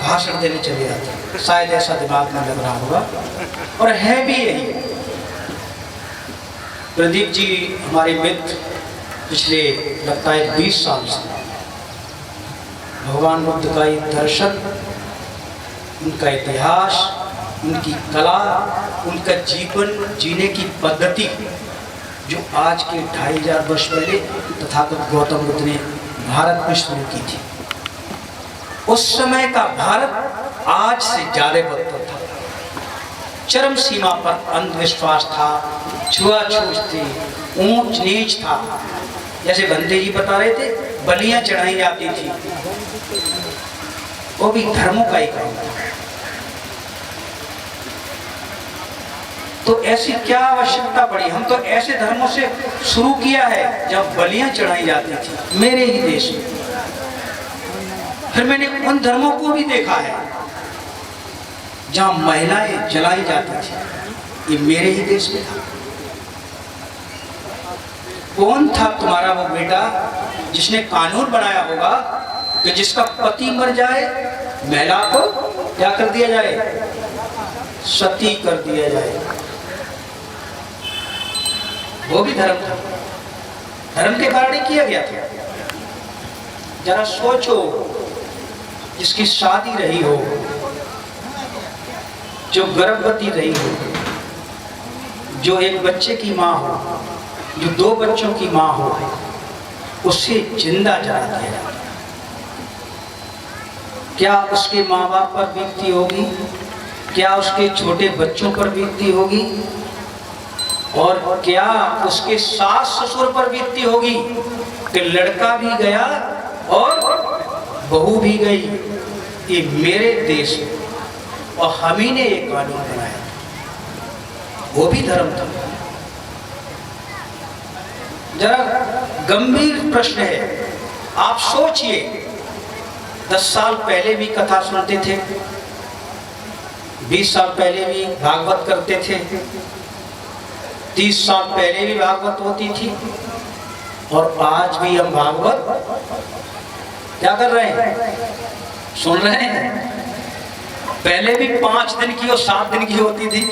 भाषण देने चले जाते हैं, शायद ऐसा दिमाग में लग रहा होगा, और है भी यही। प्रदीप जी हमारे मित्र पिछले लगता है 20 साल से भगवान बुद्ध का ये दर्शन, उनका इतिहास, उनकी कला, उनका जीवन जीने की पद्धति जो आज के 2500 वर्ष पहले तथागत गौतम बुद्ध ने भारत में शुरू की थी। उस समय का भारत आज से ज्यादा बदतर था। चरम सीमा पर अंधविश्वास था, छुआछूत थी, ऊंच नीच था। जैसे बंदे जी बता रहे थे, बलियां चढ़ाई जाती थी, वो भी धर्मों का ही काम था। तो ऐसी क्या आवश्यकता पड़ी? हम तो ऐसे धर्मों से शुरू किया है जब बलियां चढ़ाई जाती थी मेरे ही देश में। फिर मैंने उन धर्मों को भी देखा है जहां महिलाएं जलाई जाती थी, ये मेरे ही देश में था। कौन था तुम्हारा वो बेटा जिसने कानून बनाया होगा कि जिसका पति मर जाए महिला को क्या कर दिया जाए? सती कर दिया जाए। वो भी धर्म था, धर्म के कारण किया गया था। जरा सोचो, जिसकी शादी रही हो, जो गर्भवती रही हो, जो एक बच्चे की माँ हो, जो 2 बच्चों की माँ हो, उसे जिंदा जला दिया जाता। क्या उसके माँ बाप पर बीतती होगी? क्या उसके छोटे बच्चों पर बीतती होगी? और क्या उसके सास ससुर पर बीतती होगी कि लड़का भी गया और बहू भी गई? ये मेरे देश में, और हम ही ने एक कानून बनाया, वो भी धर्म था। जरा गंभीर प्रश्न है। आप सोचिए, 10 साल पहले भी कथा सुनते थे, 20 साल पहले भी भागवत करते थे, 30 साल पहले भी भागवत होती थी, और आज भी हम भागवत क्या कर रहे हैं? सुन रहे हैं। पहले भी 5 दिन की और 7 दिन की होती थी,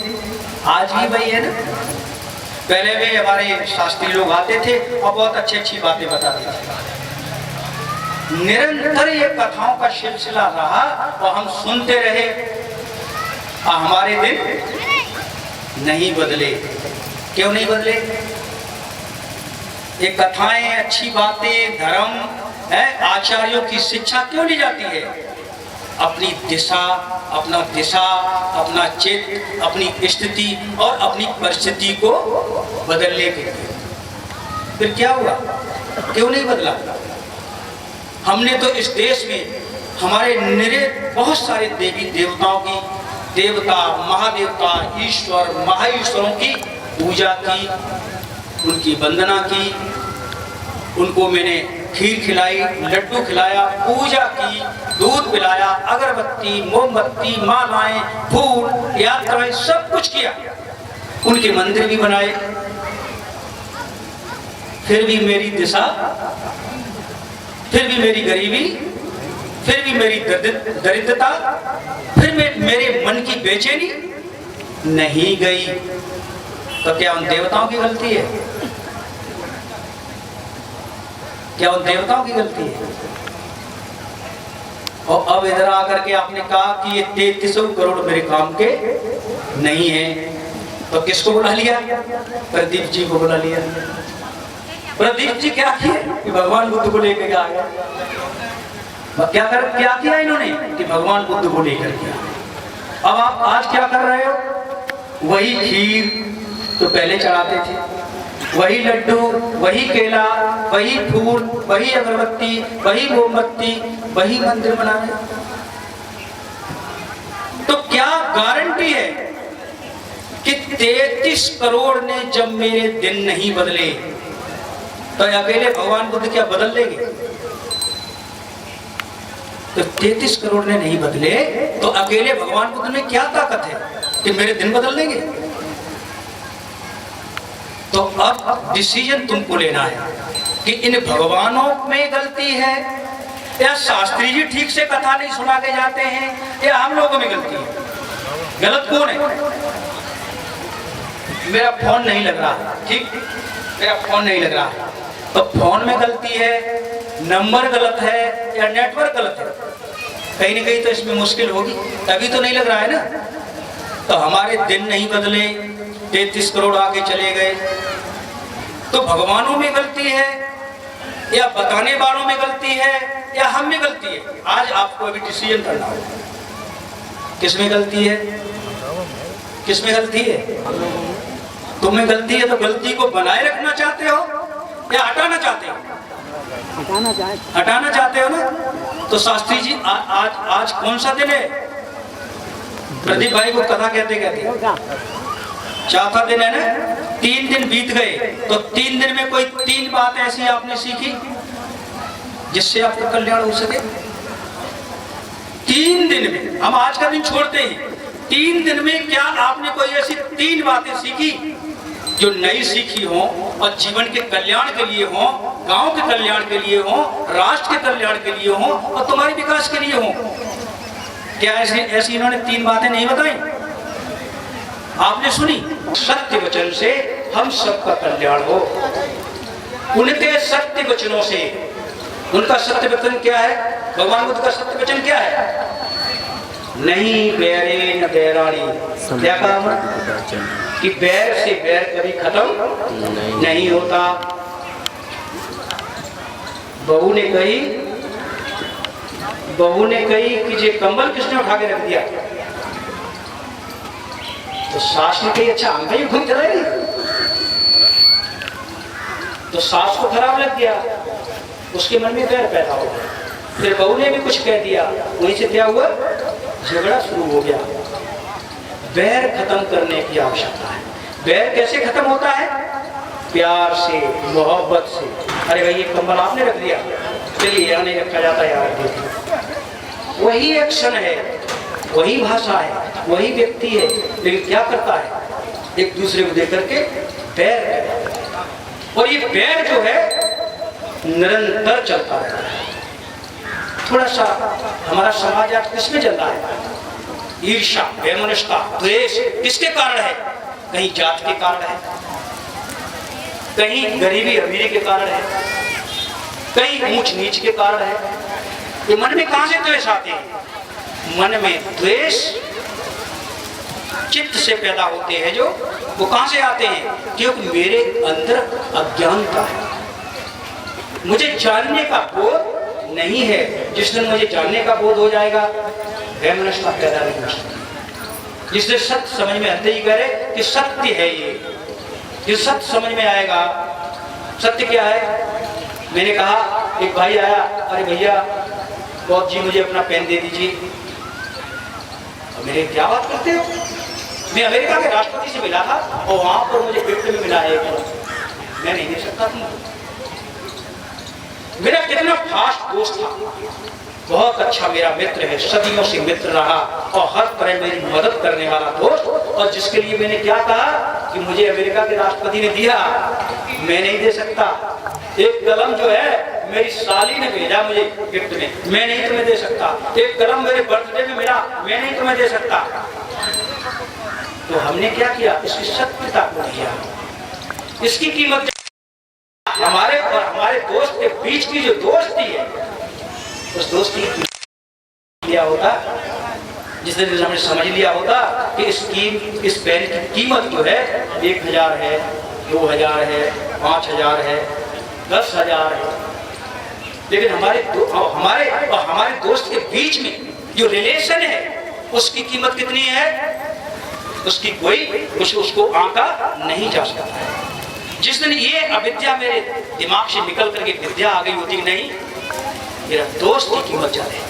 आज भी वही है ना। पहले भी हमारे शास्त्री लोग आते थे और बहुत अच्छी अच्छी बातें बताते थे। निरंतर ये कथाओं का सिलसिला रहा और हम सुनते रहे, और हमारे दिन नहीं बदले। क्यों नहीं बदले? ये कथाएं, अच्छी बातें, धर्म है, आचार्यों की शिक्षा क्यों ली जाती है? अपनी दिशा, अपना चित्त, अपनी स्थिति और अपनी परिस्थिति को बदलने के लिए। फिर क्या हुआ? क्यों नहीं बदला? हमने तो इस देश में हमारे निरे बहुत सारे देवी देवताओं की, देवता, महादेवता, ईश्वर, महाईश्वरों की पूजा की, उनकी वंदना की, उनको मैंने खीर खिलाई, लड्डू खिलाया, पूजा की, दूध पिलाया, अगरबत्ती, मोमबत्ती, मालाएं, फूल, यात्राएं, सब कुछ किया। उनके मंदिर भी बनाए। फिर भी मेरी दिशा, फिर भी मेरी गरीबी, फिर भी मेरी दरिद्रता, फिर मेरे मन की बेचैनी नहीं गई। तो क्या उन देवताओं की गलती है? क्या उन देवताओं की गलती है? और अब इधर आकर के आपने कहा कि ये 33 करोड़ मेरे काम के नहीं है, तो किसको बुला लिया? प्रदीप जी को बुला लिया। प्रदीप जी क्या किए कि भगवान बुद्ध को लेकर आ गए। क्या किया इन्होंने कि भगवान बुद्ध को लेकर के। अब आप आज क्या कर रहे हो? वही खीर तो पहले चढ़ाते थे, वही लड्डू, वही केला, वही फूल, वही अगरबत्ती, वही मोमबत्ती, वही मंदिर बना रहे। तो क्या गारंटी है कि 33 करोड़ ने जब मेरे दिन नहीं बदले तो अकेले भगवान बुद्ध क्या बदल लेंगे? तो 33 करोड़ ने नहीं बदले तो अकेले भगवान बुद्ध में क्या ताकत है कि मेरे दिन बदल देंगे? तो अब डिसीजन तुमको लेना है कि इन भगवानों में गलती है या शास्त्री जी ठीक से कथा नहीं सुना के जाते हैं, या हम लोगों में गलती है? गलत कौन है? मेरा फोन नहीं लग रहा, ठीक, मेरा फोन नहीं लग रहा है, तो फोन में गलती है, नंबर गलत है, या नेटवर्क गलत है? कहीं ना कहीं तो इसमें मुश्किल होगी, तभी तो नहीं लग रहा है ना। तो हमारे दिन नहीं बदले, 33 करोड़ आगे चले गए, तो भगवानों में गलती है या बताने वालों में गलती है या हम में गलती है? आज आपको अभी डिसीजन करना होगा, किस में गलती है, किस में गलती है? तुम्हें गलती है तो गलती को बनाए रखना चाहते हो या हटाना चाहते हो? हटाना चाहते हो ना। तो शास्त्री जी आज कौन सा दिन है? प्रदीप भाई को कथा कहते कहते चौथा दिन है ना। 3 दिन बीत गए, तो 3 दिन में कोई 3 बात ऐसी आपने सीखी जिससे आपका कल्याण हो सके? 3 दिन में, हम आज का दिन छोड़ते हैं, 3 दिन में क्या आपने कोई ऐसी 3 बातें सीखी जो नई सीखी हो और जीवन के कल्याण के लिए हो, गांव के कल्याण के लिए हो, राष्ट्र के कल्याण के लिए हो और तुम्हारे विकास के लिए हो? क्या ऐसी इन्होंने 3 बातें नहीं बताई? आपने सुनी? सत्य वचन से हम सबका कल्याण हो। उनके सत्य वचनों से, उनका सत्य वचन क्या है? भगवान बुद्ध का सत्य वचन क्या है? नहीं बैरे न बैराणी। क्या कहा कि बैर से बैर कभी खत्म नहीं होता। बहू ने कही कि ये कंबल किसने उठा के रख दिया? तो सास ने कही अच्छा हम कहीं घूम चला, तो सास को खराब लग गया, उसके मन में बैर पैदा हो गया। फिर बहू ने भी कुछ कह दिया, वहीं से क्या हुआ? झगड़ा शुरू हो गया। बैर खत्म करने की आवश्यकता है। बैर कैसे खत्म होता है? प्यार से, मोहब्बत से। अरे भाई ये कंबल आपने रख दिया, चलिए यहाँ नहीं रखा जाता यार। वही एक्शन है, वही भाषा है, वही व्यक्ति है, लेकिन क्या करता है? एक दूसरे को देख करके बैर, और ये बैर जो है निरंतर चलता रहता है। थोड़ा सा हमारा समाज आज किसमें चल रहा है? ईर्ष्या, वैमनस्यता, द्वेष किसके कारण है? कहीं जात के कारण है, कहीं गरीबी अमीरी के कारण है, कहीं ऊंच नीच के कारण है। ये मन में कहां से द्वेष आते हैं? मन में द्वेष चित्त से पैदा होते हैं, जो वो कहां से आते हैं? क्योंकि मेरे अंदर अज्ञानता है, मुझे जानने का बोध नहीं है। जिस दिन मुझे जानने का बोध हो जाएगा, वैमनस्यता पैदा नहीं हो सकती। जिससे सत्य समझ में आते ही करे कि सत्य है ये, जिस सत्य समझ में आएगा। सत्य क्या है? मैंने कहा, एक भाई आया, अरे भैया बहुत जी मुझे अपना पेन दे दीजिए। मेरे क्या बात करते हो? मैं अमेरिका के राष्ट्रपति से मिला था और वहां पर मुझे गिफ्ट में मिला है, मैं नहीं दे सकता तुमको। मेरा कितना फास्ट दोस्त था, बहुत अच्छा मेरा मित्र है, सदियों से मित्र रहा और हर तरह मेरी मदद करने वाला दोस्त। और जिसके लिए मैंने क्या कहा कि मुझे अमेरिका के राष्ट्रपति ने दिया, मैं नहीं दे सकता। एक कलम जो है मेरी साली ने भेजा मुझे गिफ्ट में, मैं नहीं तुम्हें दे सकता। एक कलम मेरे बर्थडे में मिला, मैं नहीं तुम्हें दे सकता। तो हमने क्या किया? इसकी सत्यता को दिया, इसकी कीमत। हमारे और हमारे दोस्त के बीच की जो दोस्ती है, उस दोस्ती लिया होता, जिस दिन हमने समझ लिया होता कि इस पेन की कीमत जो है 1000 है, 2000 है, 5000 है, 10,000 है। लेकिन हमारे दोस्त के बीच में जो रिलेशन है, उसकी कीमत कितनी है? उसकी कोई उसको आंका नहीं जा सकता है। जिस दिन ये अविद्या मेरे दिमाग से निकल करके विद्या आ गई होती, नहीं मेरा दोस्त की कीमत ज्यादा है,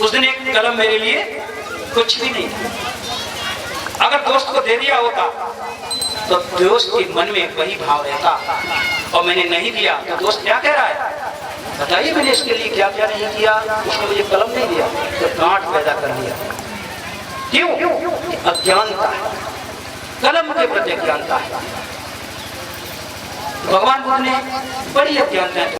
उस दिन एक कलम मेरे लिए कुछ भी नहीं था। अगर दोस्त को दे दिया होता तो दोस्त के मन में वही भाव रहता, और मैंने नहीं दिया तो दोस्त क्या कह रहा है? बताइए मैंने इसके लिए क्या क्या नहीं किया, उसने मुझे कलम नहीं दिया, तो गांठ पैदा कर दिया। क्यों? अज्ञानता है, कलम के प्रति अज्ञानता है। भगवान बुद्ध ने बड़ी अज्ञानता है